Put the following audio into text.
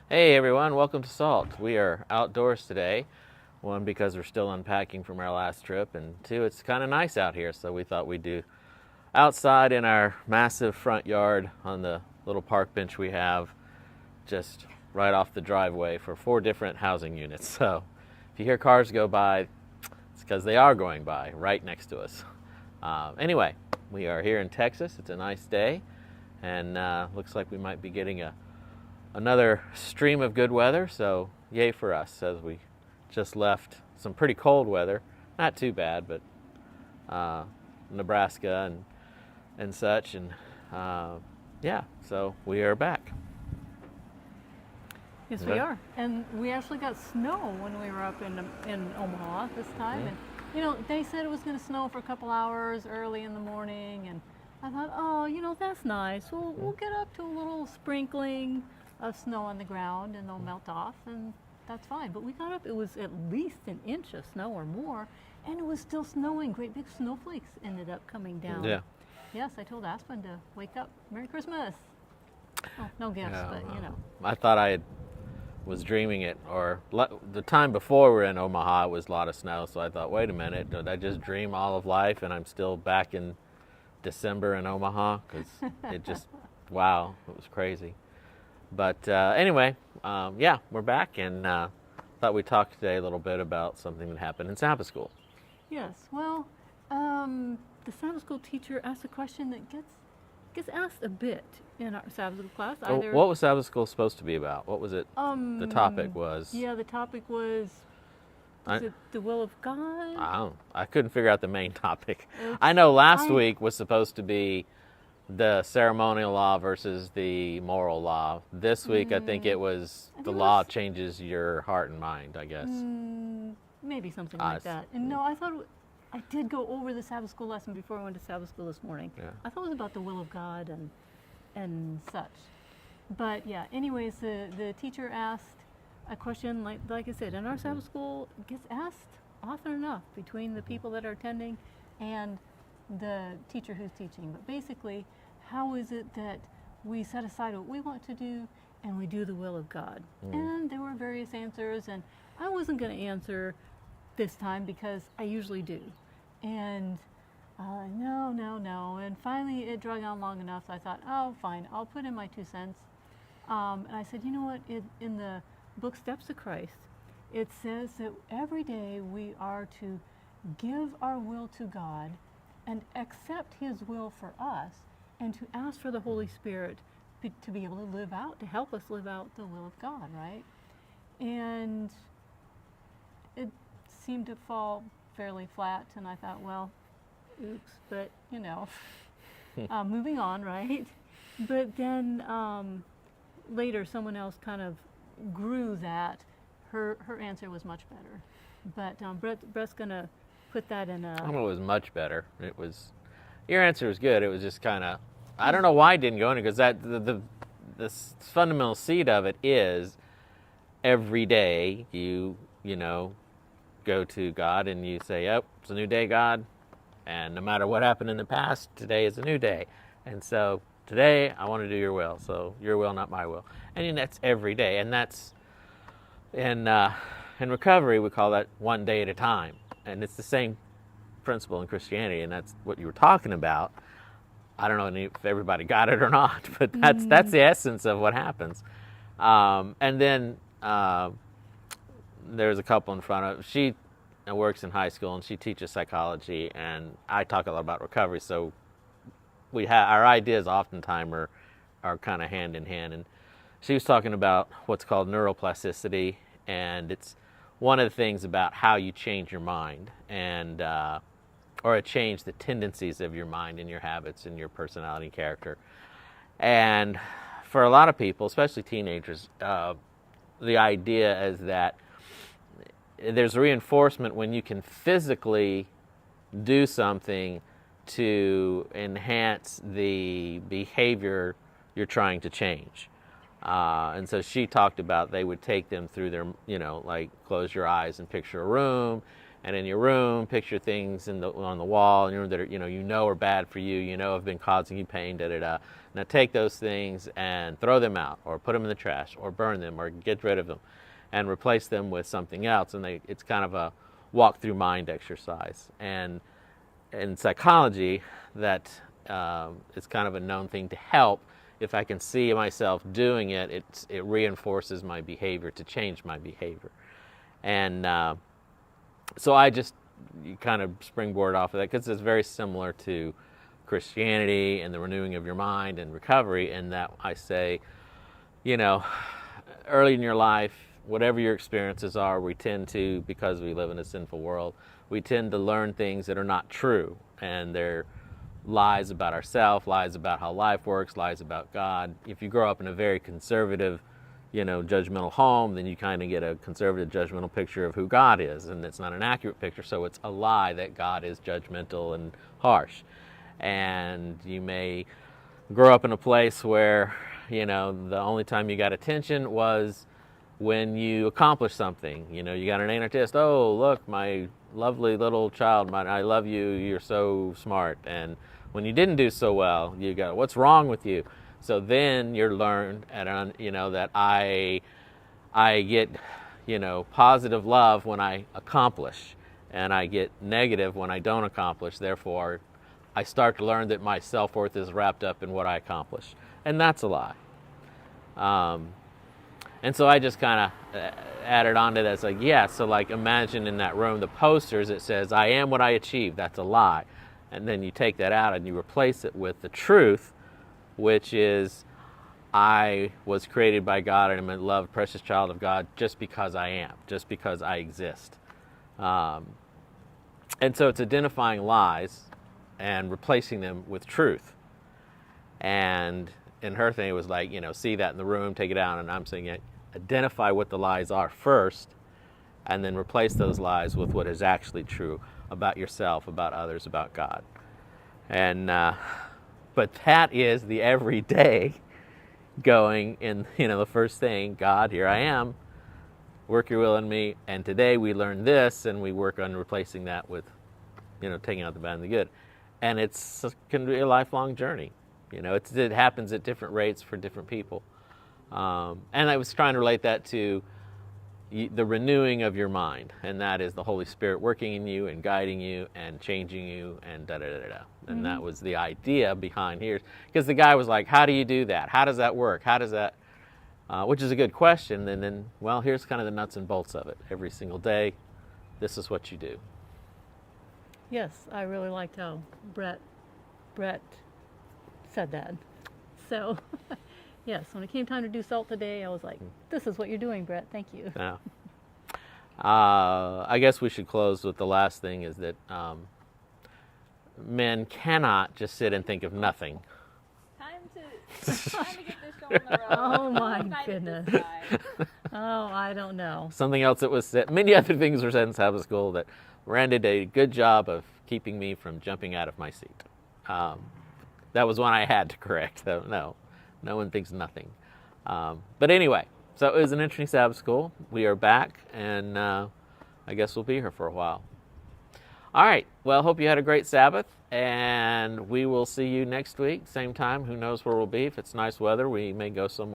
Hey everyone, welcome to Salt. We are outdoors today. One, because we're still unpacking from our last trip, and two, it's kind of nice out here, so we thought we'd do outside in our massive front yard on the little park bench we have just right off the driveway for 4 different housing units. So if you hear cars go by, it's because they are going by right next to us. Anyway, we are here in Texas. It's a nice day, and looks like we might be getting another stream of good weather, so yay for us as we just left some pretty cold weather. Not too bad, but Nebraska and such, and yeah, so we are back. Yes, we are. And we actually got snow when we were up in Omaha this time. Yeah. And, they said it was going to snow for a couple hours early in the morning. And I thought, oh, that's nice. We'll get up to a little sprinkling of snow on the ground and they'll melt off. And that's fine. But we got up, it was at least an inch of snow or more. And it was still snowing. Great big snowflakes ended up coming down. Yeah. Yes, I told Aspen to wake up. Merry Christmas. Oh, no gifts, Yeah, but. I thought I was dreaming it, or the time before we were in Omaha, it was a lot of snow, so I thought, wait a minute, did I just dream all of life and I'm still back in December in Omaha? Because it just, wow, it was crazy. But anyway, yeah, we're back, and thought we'd talk today a little bit about something that happened in Sabbath school. Yes, well, the Sabbath school teacher asked a question that gets asked a bit in our Sabbath school class. Either, what was Sabbath school supposed to be about? What was it? The topic was. Yeah, the topic was it the will of God? I couldn't figure out the main topic. I know last week was supposed to be the ceremonial law versus the moral law. This week, I think it was the law changes your heart and mind, I guess. Maybe something like that. And no, I thought I did go over the Sabbath school lesson before I went to Sabbath school this morning. Yeah. I thought it was about the will of God and such. But yeah, anyways, the teacher asked a question, like I said, in our Sabbath school, it gets asked often enough between the people that are attending and the teacher who's teaching. But basically, how is it that we set aside what we want to do and we do the will of God? And there were various answers, and I wasn't going to answer this time because I usually do. And no. And finally it drug on long enough, so I thought, oh, fine, I'll put in my 2 cents. And I said, you know what, in the book Steps to Christ, it says that every day we are to give our will to God and accept His will for us, and to ask for the Holy Spirit to be able to help us live out the will of God, right? And it seemed to fall fairly flat, and I thought, well, oops, but moving on, right? But then later someone else kind of grew that. Her answer was much better. But Brett's going to put that in a... I don't know, it was much better. Your answer was good. It was just kind of, I don't know why it didn't go in, because that the fundamental seed of it is every day you go to God and you say, yep, it's a new day, God. And no matter what happened in the past, today is a new day. And so today I want to do your will. So your will, not my will. And that's every day. And that's, in recovery, we call that one day at a time. And it's the same principle in Christianity. And that's what you were talking about. I don't know if everybody got it or not, but that's the essence of what happens. And then there's a couple in front of, she works in high school and she teaches psychology, and I talk a lot about recovery, so our ideas oftentimes are kind of hand in hand. And she was talking about what's called neuroplasticity, and it's one of the things about how you change your mind, and or change the tendencies of your mind and your habits and your personality and character. And for a lot of people, especially teenagers, the idea is that there's reinforcement when you can physically do something to enhance the behavior you're trying to change. And so she talked about they would take them through their, like close your eyes and picture a room, And in your room, picture things on the wall in your room that are, you know are bad for you, have been causing you pain, da da da. Now take those things and throw them out, or put them in the trash, or burn them, or get rid of them, and replace them with something else. And it's kind of a walk through mind exercise. And in psychology, that is kind of a known thing to help. If I can see myself doing it, it reinforces my behavior to change my behavior. And so I just kind of springboard off of that, because it's very similar to Christianity and the renewing of your mind and recovery, in that I say, early in your life, whatever your experiences are, we tend to, because we live in a sinful world, we tend to learn things that are not true, and they're lies about ourselves, lies about how life works, lies about God. If you grow up in a very conservative, judgmental home, then you kind of get a conservative, judgmental picture of who God is, and it's not an accurate picture, so it's a lie that God is judgmental and harsh. And you may grow up in a place where, the only time you got attention was when you accomplished something. You got an A on a test. Oh, look, my lovely little child, I love you, you're so smart. And when you didn't do so well, you go, what's wrong with you? So then you're learned, that I get, positive love when I accomplish, and I get negative when I don't accomplish. Therefore, I start to learn that my self-worth is wrapped up in what I accomplish. And that's a lie. And so I just kind of added on to that. It's like, yeah, so like imagine in that room, the posters, it says, I am what I achieve. That's a lie. And then you take that out and you replace it with the truth, which is, I was created by God and I'm a loved, precious child of God just because I am, just because I exist. And so it's identifying lies and replacing them with truth. And in her thing, it was like, see that in the room, take it out. And I'm saying, identify what the lies are first, and then replace those lies with what is actually true about yourself, about others, about God. And but that is the everyday going in, the first thing, God, here I am, work your will in me. And today we learn this, and we work on replacing that with, taking out the bad and the good. And it can be a lifelong journey. It happens at different rates for different people. And I was trying to relate that to the renewing of your mind, and that is the Holy Spirit working in you and guiding you and changing you and da-da-da-da-da. And that was the idea behind here. Because the guy was like, how do you do that? How does that work? How does that, which is a good question. And then, well, here's kind of the nuts and bolts of it. Every single day, this is what you do. Yes, I really liked how Brett said that. So, yes, when it came time to do salt today, I was like, this is what you're doing, Brett. Thank you. Yeah. I guess we should close with the last thing, is that men cannot just sit and think of nothing. Time to get this show on the road. Oh my goodness. Oh, I don't know. Something else that was said, many other things were said in Sabbath school that Rand did a good job of keeping me from jumping out of my seat. That was one I had to correct, though. No one thinks nothing. But anyway, so it was an interesting Sabbath school. We are back, and I guess we'll be here for a while. All right. Well, hope you had a great Sabbath, and we will see you next week, same time. Who knows where we'll be. If it's nice weather, we may go somewhere.